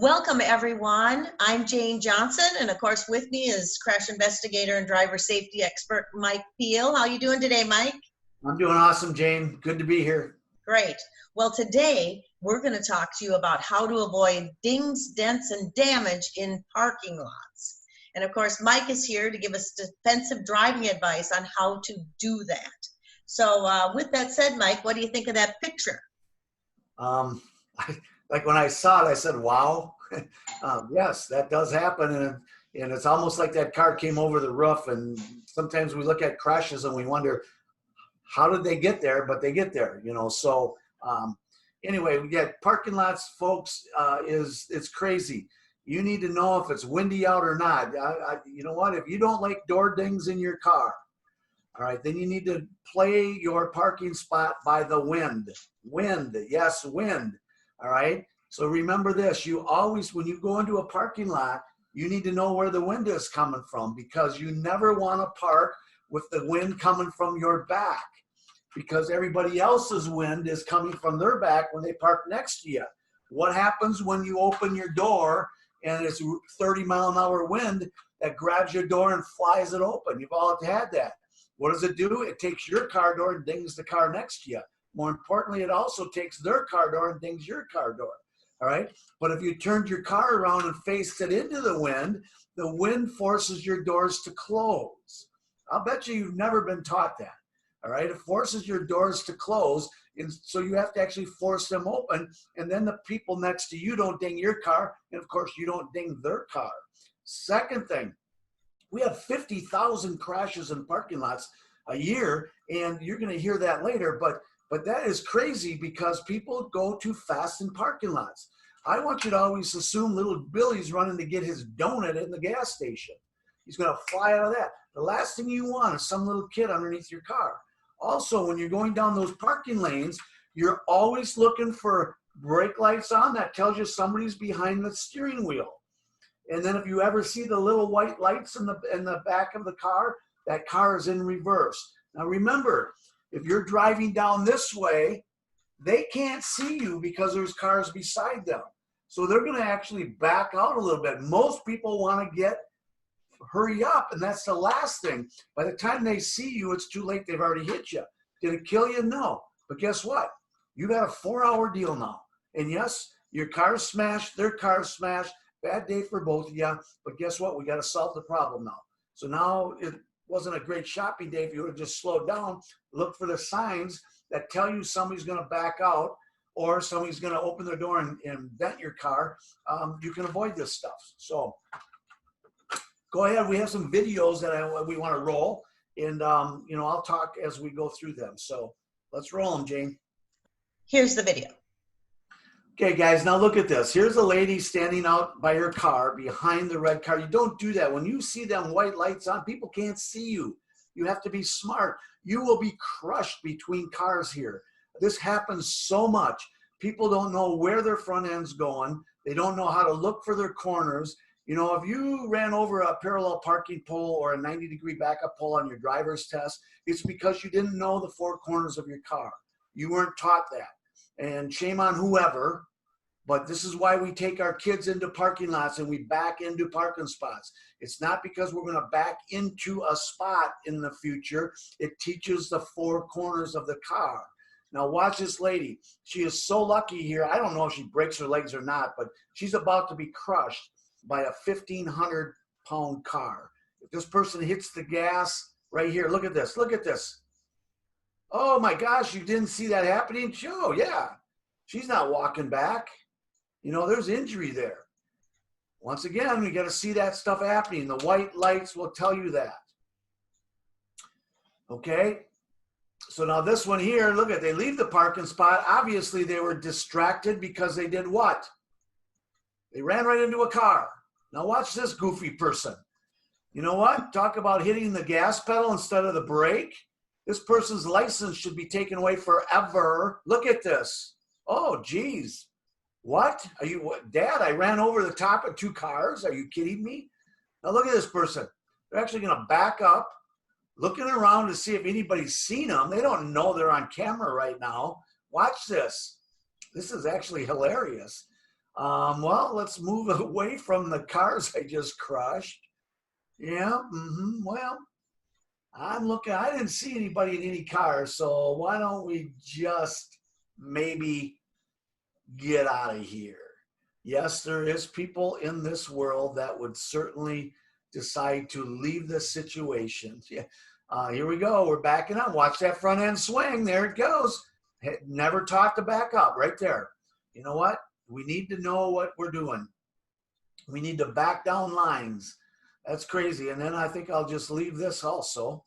Welcome, everyone. I'm Jane Johnson, and of course, with me is crash investigator and driver safety expert Mike Pehl. How you doing today, Mike? I'm doing awesome, Jane. Good to be here. Great. Well, today we're going to talk to you about how to avoid dings, dents, and damage in parking lots. And of course, Mike is here to give us defensive driving advice on how to do that. So with that said, Mike, what do you think of that picture? Like when I saw it, I said, wow. Yes, that does happen. And it's almost like that car came over the roof. And sometimes we look at crashes and we wonder, how did they get there? But they get there, you know. So anyway, we get parking lots, folks, it's crazy. You need to know if it's windy out or not. You know what? If you don't like door dings in your car, all right, then you need to play your parking spot by the wind. Wind, yes, wind. All right. So remember this, you always, when you go into a parking lot, you need to know where the wind is coming from, because you never want to park with the wind coming from your back, because everybody else's wind is coming from their back when they park next to you. What happens when you open your door and it's 30-mile-an-hour wind that grabs your door and flies it open? You've all had that. What does it do? It takes your car door and dings the car next to you. More importantly, it also takes their car door and dings your car door. All right. But if you turned your car around and faced it into the wind forces your doors to close. I'll bet you've never been taught that. All right. It forces your doors to close. And so you have to actually force them open. And then the people next to you don't ding your car. And of course, you don't ding their car. Second thing, we have 50,000 crashes in parking lots a year. And you're going to hear that later. But that is crazy because people go too fast in parking lots. I want you to always assume little Billy's running to get his donut in the gas station. He's going to fly out of that. The last thing you want is some little kid underneath your car. Also, when you're going down those parking lanes, you're always looking for brake lights on. That tells you somebody's behind the steering wheel. And then if you ever see the little white lights in the back of the car, that car is in reverse. Now remember, if you're driving down this way, they can't see you because there's cars beside them. So they're going to actually back out a little bit. Most people want to hurry up, and that's the last thing. By the time they see you, it's too late. They've already hit you. Did it kill you? No. But guess what? You got a 4-hour deal now. And yes, your car's smashed, their car's smashed. Bad day for both of you. But guess what? We got to solve the problem now. So now it wasn't a great shopping day if you would have just slowed down. Look for the signs that tell you somebody's going to back out or somebody's going to open their door and dent your car. You can avoid this stuff. So go ahead. We have some videos that we want to roll, and you know, I'll talk as we go through them. So let's roll them, Jane. Here's the video. Okay, guys, now look at this. Here's a lady standing out by her car behind the red car. You don't do that. When you see them white lights on, people can't see you. You have to be smart. You will be crushed between cars here. This happens so much. People don't know where their front end's going. They don't know how to look for their corners. You know, if you ran over a parallel parking pole or a 90-degree backup pole on your driver's test, it's because you didn't know the four corners of your car. You weren't taught that. And shame on whoever. But this is why we take our kids into parking lots and we back into parking spots. It's not because we're going to back into a spot in the future. It teaches the four corners of the car. Now watch this lady. She is so lucky here. I don't know if she breaks her legs or not, but she's about to be crushed by a 1,500-pound car. If this person hits the gas right here, look at this. Look at this. Oh my gosh, you didn't see that happening? Oh yeah. She's not walking back. You know, there's injury there. Once again, we got to see that stuff happening. The white lights will tell you that. Okay. So now this one here, look at, they leave the parking spot. Obviously, they were distracted because they did what? They ran right into a car. Now watch this goofy person. You know what? Talk about hitting the gas pedal instead of the brake. This person's license should be taken away forever. Look at this. Oh, geez. What? Are you, what? Dad, I ran over the top of 2 cars. Are you kidding me? Now look at this person. They're actually going to back up, looking around to see if anybody's seen them. They don't know they're on camera right now. Watch this. This is actually hilarious. Well, let's move away from the cars I just crushed. Yeah, well, I'm looking, I didn't see anybody in any cars, so why don't we just maybe get out of here? Yes, there is people in this world that would certainly decide to leave the situation. Yeah. Here we go. We're backing up. Watch that front end swing. There it goes. Never taught to back up right there. You know what? We need to know what we're doing. We need to back down lines. That's crazy. And then I think I'll just leave this also.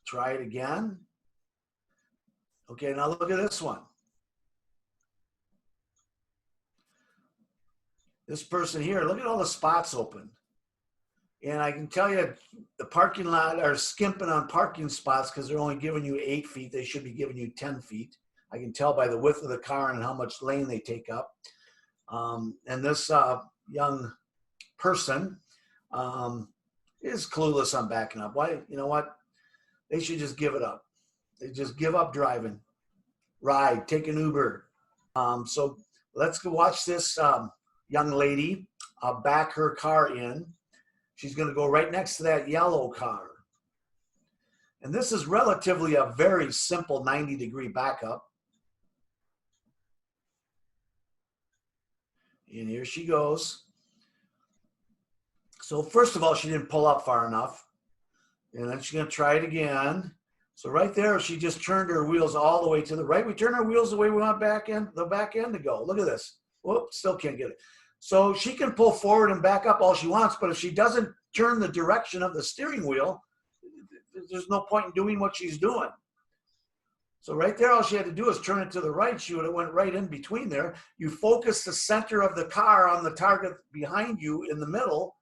Try it again. Okay, now look at this one. This person here, look at all the spots open. And I can tell you the parking lot are skimping on parking spots because they're only giving you 8 feet. They should be giving you 10 feet. I can tell by the width of the car and how much lane they take up. And this young person is clueless on backing up. Why? You know what? They should just give it up. They just give up driving. Ride, take an Uber. So let's go watch this young lady back her car in. She's going to go right next to that yellow car. And this is relatively a very simple 90-degree backup. And here she goes. So first of all, she didn't pull up far enough. And then she's going to try it again. So right there, she just turned her wheels all the way to the right. We turn our wheels the way we want the back end to go. Look at this. Whoop, still can't get it. So she can pull forward and back up all she wants, but if she doesn't turn the direction of the steering wheel, there's no point in doing what she's doing. So right there, all she had to do is turn it to the right. She would have went right in between there. You focus the center of the car on the target behind you in the middle.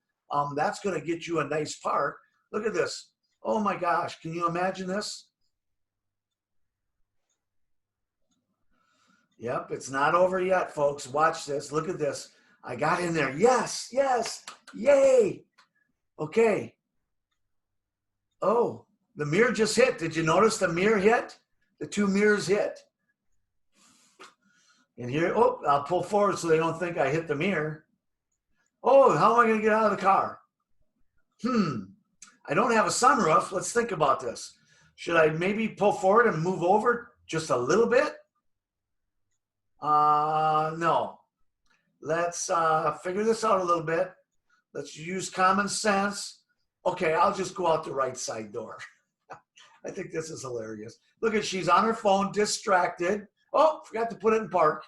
That's going to get you a nice park. Look at this. Oh my gosh, can you imagine this? Yep, it's not over yet, folks. Watch this. Look at this. I got in there. Yes, yes, yay. Okay. Oh, the mirror just hit. Did you notice the mirror hit? The 2 mirrors hit. And here, oh, I'll pull forward so they don't think I hit the mirror. Oh, how am I going to get out of the car? I don't have a sunroof. Let's think about this. Should I maybe pull forward and move over just a little bit? No. Let's figure this out a little bit. Let's use common sense. Okay, I'll just go out the right side door. I think this is hilarious. Look at, she's on her phone, distracted. Oh, forgot to put it in park.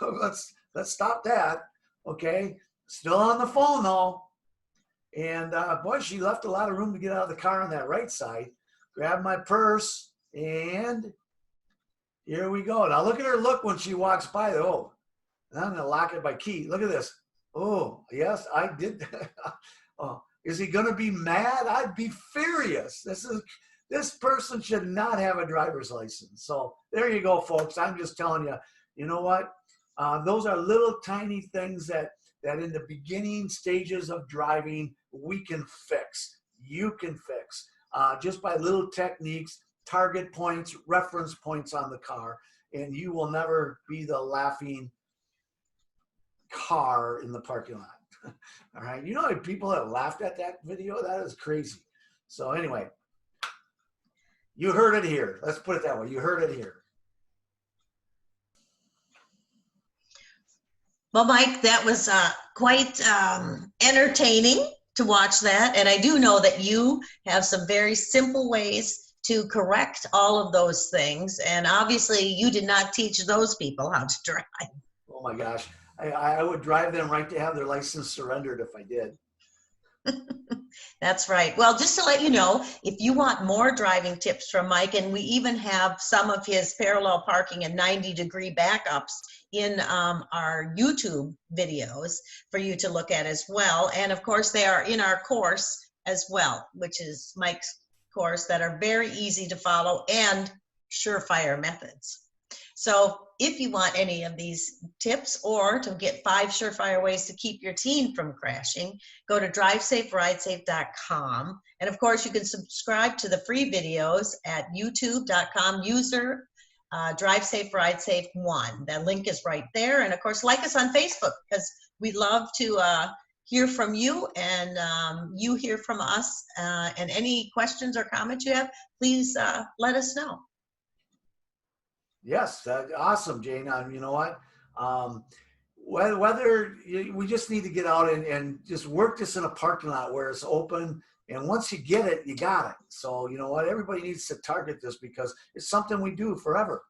Let's stop that. Okay, still on the phone though. And boy, she left a lot of room to get out of the car on that right side. Grab my purse and here we go. Now look at her look when she walks by. Oh, I'm gonna lock it by key. Look at this. Oh, yes, I did. Oh, is he gonna be mad? I'd be furious. This person should not have a driver's license. So there you go, folks. I'm just telling you, you know what? Those are little tiny things that in the beginning stages of driving, we can fix. You can fix just by little techniques, target points, reference points on the car, and you will never be the laughing car in the parking lot. All right. You know how many people have laughed at that video? That is crazy. So anyway, you heard it here. Let's put it that way. You heard it here. Well, Mike, that was quite entertaining to watch that. And I do know that you have some very simple ways to correct all of those things. And obviously you did not teach those people how to drive. Oh my gosh. I would drive them right to have their license surrendered if I did. That's right. Well, just to let you know, if you want more driving tips from Mike, and we even have some of his parallel parking and 90-degree backups in our YouTube videos for you to look at as well. And of course, they are in our course as well, which is Mike's course, that are very easy to follow and surefire methods. So if you want any of these tips or to get 5 surefire ways to keep your teen from crashing, go to drivesaferidesafe.com. And of course, you can subscribe to the free videos at youtube.com/user Drive Safe, Ride Safe 1. That link is right there. And of course, like us on Facebook, because we'd love to hear from you, and you hear from us. And any questions or comments you have, please let us know. Yes, awesome, Jane. You know what? Whether we just need to get out and just work this in a parking lot where it's open. And once you get it, you got it. So, you know what? Everybody needs to target this because it's something we do forever.